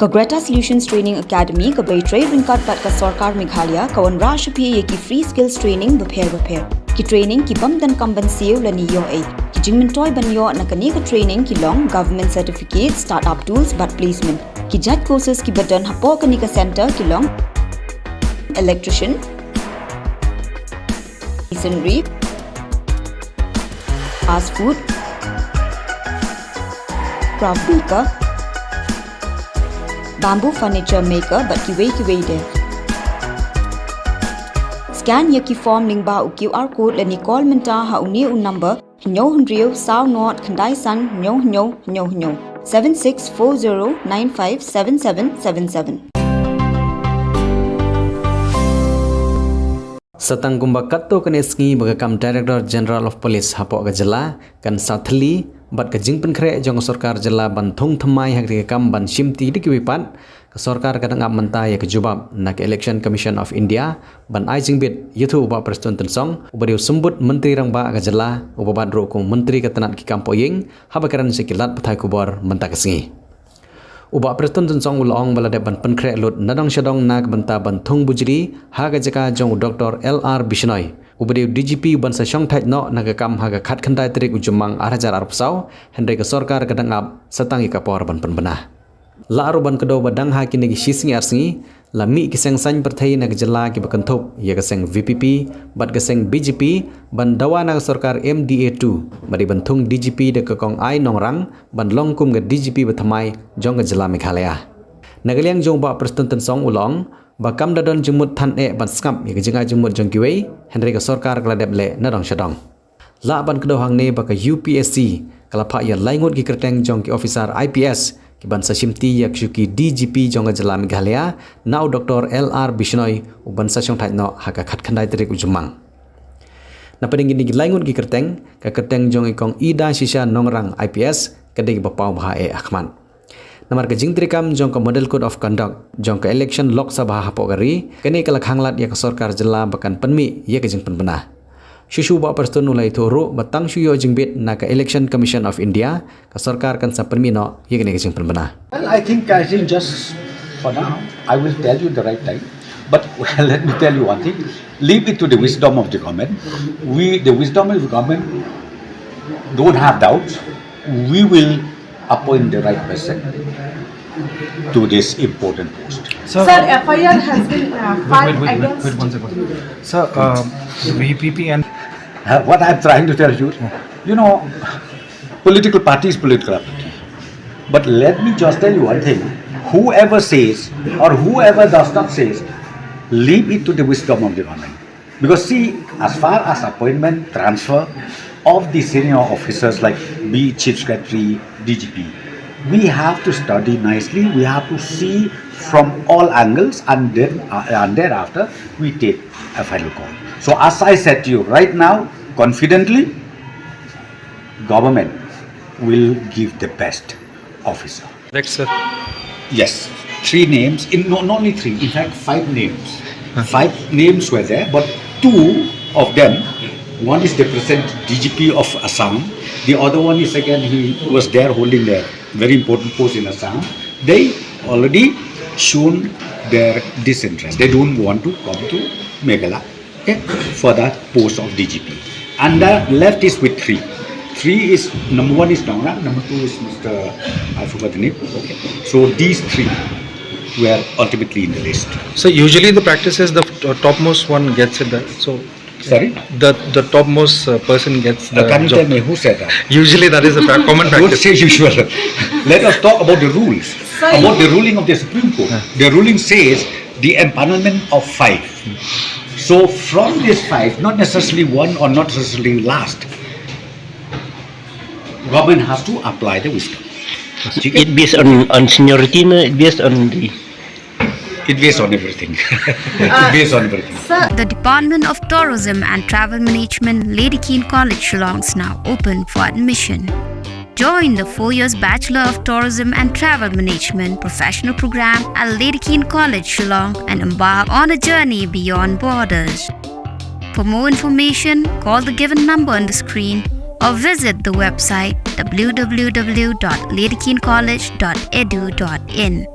Ka Greta Solutions Training Academy ka Baytray ringkat pat ka Sorkar Meghalaya kawan Rashpi ye ki free skills training bapher. Ki training ki bam dan kamban siu la ni yo ai. Ki jingmen toy ban yo na kani ka training ki long government certificate startup tools but placement. Ki jat courses ki badan hapo kani ka center ki long electrician, masonry, fast food, craft baker, bamboo furniture maker but kiway de. Scan yaki form link ba QR code la ni call menta ha uni un number nyo hunrio sao not khandai san nyo 7640957777. Satang gumba katto kaneski bagakam Director General of Police hapo gajala kan sathli bat ka Pynkhreh jong Sorkar jala ban Thung Thymmai hak kam ban shimti dikiwipan ka Sorkar kadang ap menta ya kejubab nak Election Commission of India ban ai jingbit yuthu uba Prestone Tynsong ubadiu sembut menteri rang ba gajala uba badro kong menteri katanat ki kampoying habakaran sekilat pathai khubor menta kasingi uba Prestone Tynsong ulong balade ban Pynkhreh lut nadong shadong nak benta ban Thung bujri ha gajaka jong Dr. LR Bishnoi ubadiu DGP ban sa shong thai no nagakam ha ga khat khandai trik ujumang 8000 arpsau hendai ka Sorkar kadang ap Satang ikapor ban penbenah la aruban kedo badang ha kini shising arsingi la mi kiseng san perthai na gajala ki bakanthop ya kaseng VPP bat kaseng BJP ban dawa na Sorkar MDA2 bari ban Thung DGP de kakong ai nongrang ban longkum ga DGP bathamai jong gajala Meghalaya nagaliang jong ba Prestone Tynsong ulong bakam dadon jumut than e ban skap ya gajinga jumut jong kiwei henry ka Sorkar kladep le nadong shadong la ban kedo hang ne baka UPSC kalapha ya laingut ki kerteng jong ki officer IPS ki ban sa shimti yak shuki DGP jong gajala Meghalaya now Dr. LR Bishnoi u ban sa shong thai no haka khat khandai trik ujumang na pading gini laingut ki kerteng ka kerteng jong ikong ida shisha nongrang IPS kadai bapau bha e akhman namar ka jingtrikam jong ka model code of conduct jong ka election lok sabha hapo gari kani kala khanglat ya ka Sorkar jala bakan penmi ya ka jing penbena Shushu ba Prestone ulai thoro batang shuyo jingbit na ka Election Commission of India ka Sorkar kan sa permi no yegene ka jing penbena. Well, I think just for now I will tell you the right time. But well, let me tell you one thing. Leave it to the wisdom of the government. The wisdom of the government don't have doubts. We will appoint the right person to this important post. Sir, FIR has been filed against... Wait 1 second. Sir, VPP and... What I'm trying to tell you, political party is political party. But let me just tell you one thing. Whoever says or whoever does not say, leave it to the wisdom of the government. Because see, as far as appointment, transfer of the senior officers like be Chief Secretary, DGP, we have to study nicely. We have to see from all angles, and then thereafter we take a final call. So as I said to you right now, confidently, government will give the best officer. Next, sir. Yes, 3 names. Not only 3, in fact 5 names. 5 names were there, but 2 of them. One is the present DGP of Assam. The other one is again he was there holding a very important post in Assam. They already shown their disinterest. They don't want to come to Meghalaya for that post of DGP. And the left is with 3. 3 is, number 1 is Nongpoh, number 2 is Mr. I forgot the name. Okay. So these 3 were ultimately in the list. So usually the practice is the topmost one gets it. So sorry? The topmost person gets the can you job. tell me who said that? Usually that is a common Don't practice. say usual. Let us talk about the rules. About the ruling of the Supreme Court. The ruling says the empanelment of 5. So from this 5, not necessarily 1 or not necessarily last, government has to apply the wisdom. It based on seniority, no? It based on the... It based on everything. It based on everything. The Department of Tourism and Travel Management Lady Keane College Shillong is now open for admission. Join the 4 years Bachelor of Tourism and Travel Management professional program at Lady Keane College Shillong and embark on a journey beyond borders. For more information, call the given number on the screen or visit the website www.ladykeanecollege.edu.in.